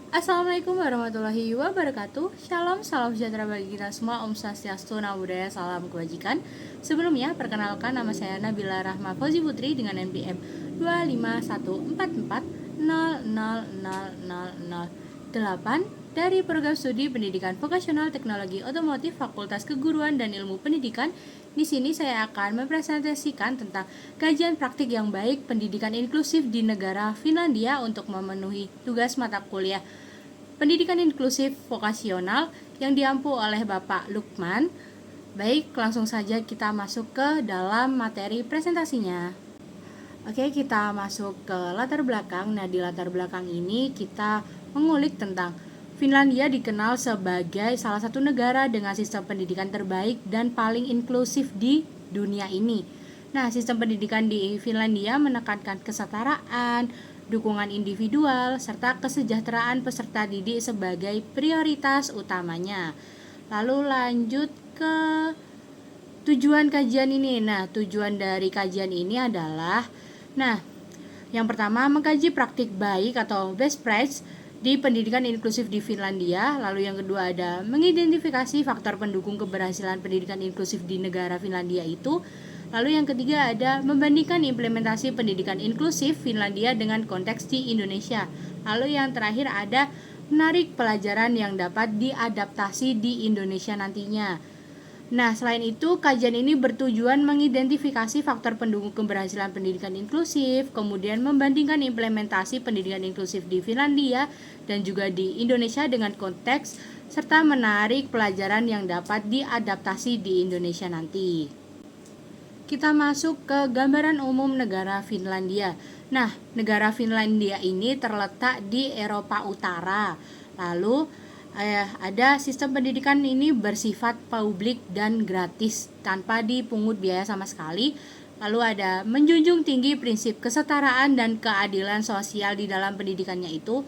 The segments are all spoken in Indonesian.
Assalamualaikum warahmatullahi wabarakatuh. Shalom, salam sejahtera bagi kita semua. Om Swastiastu, Namo Buddhaya, salam kebajikan. Sebelumnya, perkenalkan nama saya Nabila Rahma Fauzi Putri dengan NPM 25144000008 dari Program Studi Pendidikan Vokasional Teknologi Otomotif Fakultas Keguruan dan Ilmu Pendidikan. Di sini saya akan mempresentasikan tentang kajian praktik yang baik pendidikan inklusif di negara Finlandia untuk memenuhi tugas mata kuliah pendidikan inklusif vokasional yang diampu oleh Bapak Lukman. Baik, langsung saja kita masuk ke dalam materi presentasinya. Oke, kita masuk ke latar belakang. Nah, di latar belakang ini kita mengulik tentang Finlandia dikenal sebagai salah satu negara dengan sistem pendidikan terbaik dan paling inklusif di dunia ini. Nah, sistem pendidikan di Finlandia menekankan kesetaraan, dukungan individual, serta kesejahteraan peserta didik sebagai prioritas utamanya. Lalu lanjut ke tujuan kajian ini. Nah, tujuan dari kajian ini adalah yang pertama mengkaji praktik baik atau best practice di pendidikan inklusif di Finlandia. Lalu yang kedua ada mengidentifikasi faktor pendukung keberhasilan pendidikan inklusif di negara Finlandia itu. Lalu yang ketiga ada membandingkan implementasi pendidikan inklusif Finlandia dengan konteks di Indonesia. Lalu yang terakhir ada menarik pelajaran yang dapat diadaptasi di Indonesia nantinya. Nah, selain itu, kajian ini bertujuan mengidentifikasi faktor pendukung keberhasilan pendidikan inklusif, kemudian membandingkan implementasi pendidikan inklusif di Finlandia dan juga di Indonesia dengan konteks, serta menarik pelajaran yang dapat diadaptasi di Indonesia nanti. Kita masuk ke gambaran umum negara Finlandia. Nah, negara Finlandia ini terletak di Eropa Utara. Lalu ada sistem pendidikan ini bersifat publik dan gratis tanpa dipungut biaya sama sekali. Lalu ada menjunjung tinggi prinsip kesetaraan dan keadilan sosial di dalam pendidikannya itu.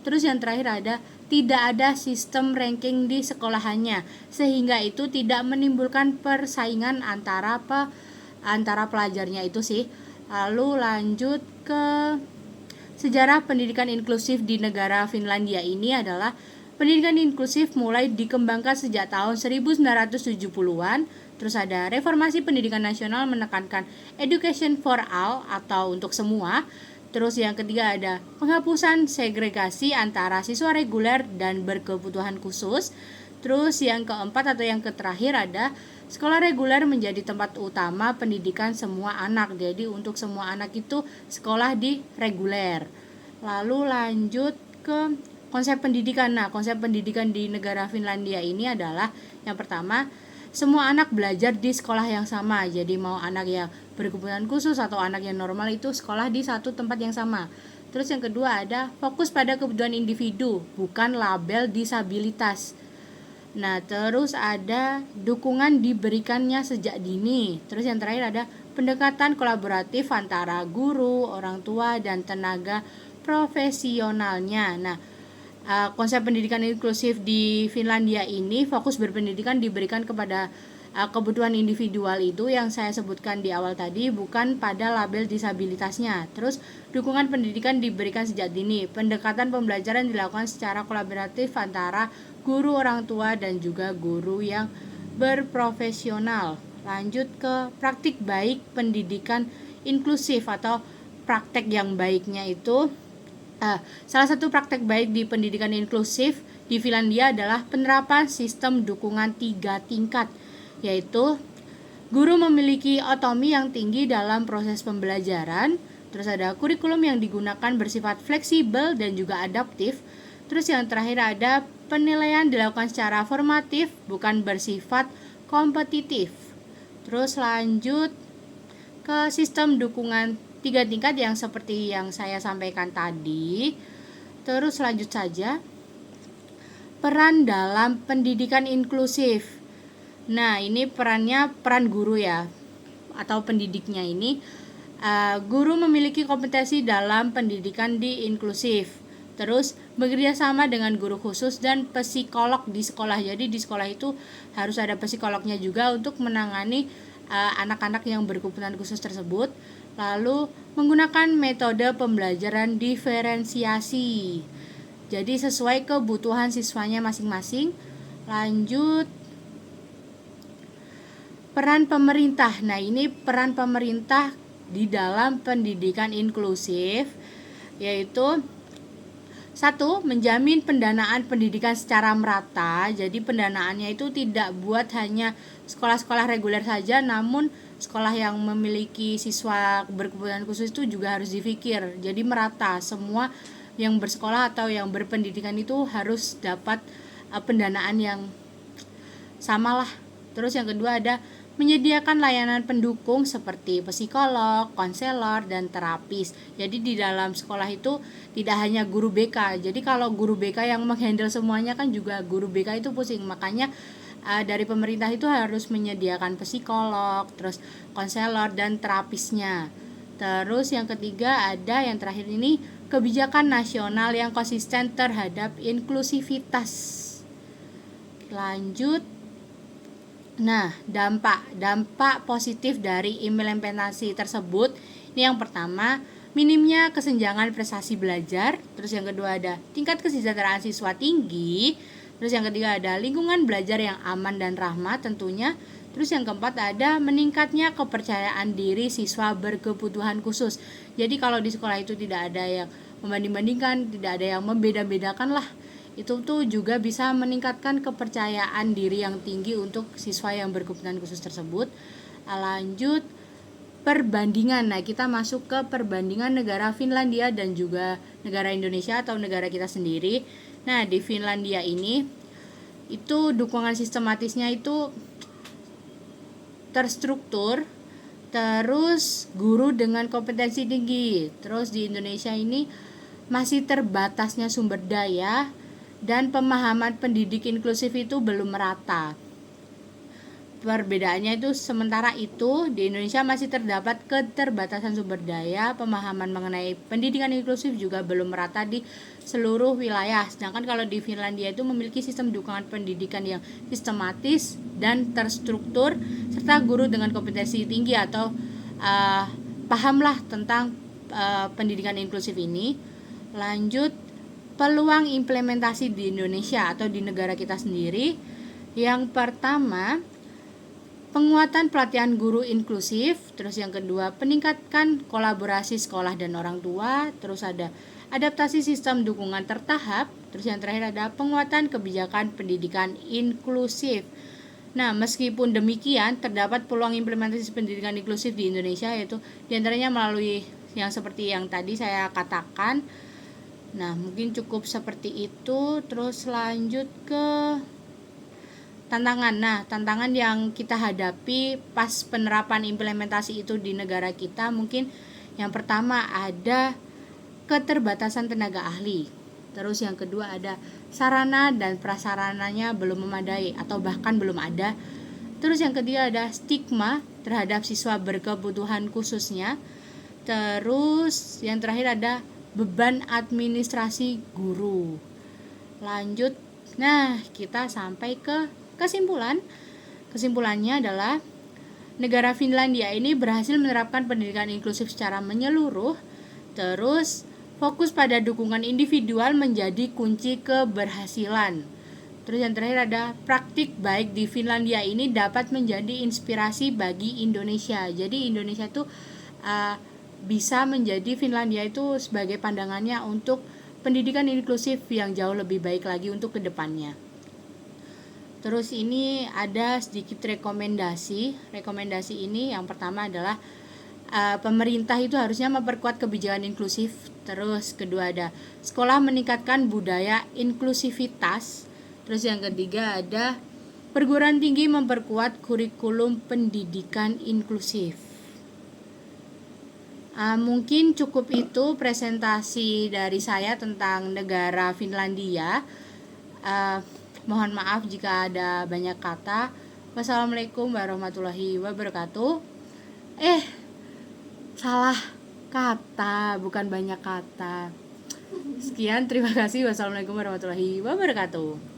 Terus yang terakhir ada tidak ada sistem ranking di sekolahannya, sehingga itu tidak menimbulkan persaingan antara pelajarnya itu sih. Lalu lanjut ke sejarah pendidikan inklusif di negara Finlandia ini adalah pendidikan inklusif mulai dikembangkan sejak tahun 1970-an. Terus ada reformasi pendidikan nasional menekankan education for all atau untuk semua. Terus yang ketiga ada penghapusan segregasi antara siswa reguler dan berkebutuhan khusus. Terus yang keempat atau yang terakhir ada sekolah reguler menjadi tempat utama pendidikan semua anak. Jadi untuk semua anak itu sekolah di reguler. Lalu lanjut ke konsep pendidikan. Nah, konsep pendidikan di negara Finlandia ini adalah yang pertama, semua anak belajar di sekolah yang sama. Jadi mau anak yang berkebutuhan khusus atau anak yang normal itu sekolah di satu tempat yang sama. Terus yang kedua ada fokus pada kebutuhan individu, bukan label disabilitas. Nah, terus ada dukungan diberikannya sejak dini. Terus yang terakhir ada pendekatan kolaboratif antara guru, orang tua, dan tenaga profesionalnya. Nah, konsep pendidikan inklusif di Finlandia ini fokus berpendidikan diberikan kepada kebutuhan individual itu yang saya sebutkan di awal tadi, bukan pada label disabilitasnya. Terus dukungan pendidikan diberikan sejak dini. Pendekatan pembelajaran dilakukan secara kolaboratif antara guru, orang tua, dan juga guru yang berprofesional. Lanjut ke praktik baik pendidikan inklusif atau praktek yang baiknya itu. Salah satu praktek baik di pendidikan inklusif di Finlandia adalah penerapan sistem dukungan 3 tingkat, yaitu guru memiliki otonomi yang tinggi dalam proses pembelajaran. Terus ada kurikulum yang digunakan bersifat fleksibel dan juga adaptif. Terus yang terakhir ada penilaian dilakukan secara formatif, bukan bersifat kompetitif. Terus lanjut ke sistem dukungan 3 tingkat yang seperti yang saya sampaikan tadi. Terus lanjut saja, peran dalam pendidikan inklusif. Nah, ini peran guru ya, atau pendidiknya ini. Guru memiliki kompetensi dalam pendidikan di inklusif. Terus bekerja sama dengan guru khusus dan psikolog di sekolah. Jadi di sekolah itu harus ada psikolognya juga untuk menangani anak-anak yang berkebutuhan khusus tersebut. Lalu menggunakan metode pembelajaran diferensiasi. Jadi sesuai kebutuhan siswanya masing-masing. Lanjut, peran pemerintah. Nah, ini peran pemerintah di dalam pendidikan inklusif, yaitu satu, menjamin pendanaan pendidikan secara merata. Jadi pendanaannya itu tidak buat hanya sekolah-sekolah reguler saja, namun sekolah yang memiliki siswa berkebutuhan khusus itu juga harus dipikir. Jadi merata, semua yang bersekolah atau yang berpendidikan itu harus dapat pendanaan yang samalah. Terus yang kedua ada menyediakan layanan pendukung seperti psikolog, konselor, dan terapis. Jadi di dalam sekolah itu tidak hanya guru BK. Jadi kalau guru BK yang menghandle semuanya kan juga guru BK itu pusing. Makanya dari pemerintah itu harus menyediakan psikolog, terus konselor, dan terapisnya. Terus yang ketiga ada yang terakhir ini kebijakan nasional yang konsisten terhadap inklusivitas. Lanjut. Nah, dampak positif dari implementasi tersebut, ini yang pertama, minimnya kesenjangan prestasi belajar. Terus yang kedua ada tingkat kesejahteraan siswa tinggi. Terus yang ketiga ada lingkungan belajar yang aman dan ramah tentunya. Terus yang keempat ada meningkatnya kepercayaan diri siswa berkebutuhan khusus. Jadi kalau di sekolah itu tidak ada yang membanding-bandingkan, tidak ada yang membeda-bedakan lah. Itu tuh juga bisa meningkatkan kepercayaan diri yang tinggi untuk siswa yang berkebutuhan khusus tersebut. Lanjut, perbandingan. Nah, kita masuk ke perbandingan negara Finlandia dan juga negara Indonesia atau negara kita sendiri. Nah, di Finlandia ini itu dukungan sistematisnya itu terstruktur, terus guru dengan kompetensi tinggi. Terus di Indonesia ini masih terbatasnya sumber daya dan pemahaman pendidik inklusif itu belum merata. Perbedaannya itu sementara itu di Indonesia masih terdapat keterbatasan sumber daya, pemahaman mengenai pendidikan inklusif juga belum merata di seluruh wilayah. Sedangkan kalau di Finlandia itu memiliki sistem dukungan pendidikan yang sistematis dan terstruktur serta guru dengan kompetensi tinggi atau pahamlah tentang pendidikan inklusif ini. Lanjut, peluang implementasi di Indonesia atau di negara kita sendiri. Yang pertama, penguatan pelatihan guru inklusif. Terus yang kedua, peningkatkan kolaborasi sekolah dan orang tua. Terus ada adaptasi sistem dukungan tertahap. Terus yang terakhir ada penguatan kebijakan pendidikan inklusif. Nah, meskipun demikian, terdapat peluang implementasi pendidikan inklusif di Indonesia, yaitu diantaranya melalui yang seperti yang tadi saya katakan. Nah, mungkin cukup seperti itu. Terus lanjut ke tantangan. Nah, tantangan yang kita hadapi pas penerapan implementasi itu di negara kita, mungkin yang pertama ada keterbatasan tenaga ahli. Terus yang kedua ada sarana dan prasarananya belum memadai atau bahkan belum ada. Terus yang ketiga ada stigma terhadap siswa berkebutuhan khususnya. Terus yang terakhir ada beban administrasi guru. Lanjut, nah kita sampai ke kesimpulan. Kesimpulannya adalah negara Finlandia ini berhasil menerapkan pendidikan inklusif secara menyeluruh. Terus fokus pada dukungan individual menjadi kunci keberhasilan. Terus yang terakhir ada praktik baik di Finlandia ini dapat menjadi inspirasi bagi Indonesia. Jadi Indonesia itu bisa menjadi Finlandia itu sebagai pandangannya untuk pendidikan inklusif yang jauh lebih baik lagi untuk kedepannya. Terus ini ada sedikit rekomendasi. Rekomendasi ini yang pertama adalah pemerintah itu harusnya memperkuat kebijakan inklusif. Terus kedua ada sekolah meningkatkan budaya inklusivitas. Terus yang ketiga ada perguruan tinggi memperkuat kurikulum pendidikan inklusif. Mungkin cukup itu presentasi dari saya tentang negara Finlandia. Mohon maaf jika ada banyak kata. Wassalamualaikum warahmatullahi wabarakatuh. Salah kata, bukan banyak kata. Sekian, terima kasih. Wassalamualaikum warahmatullahi wabarakatuh.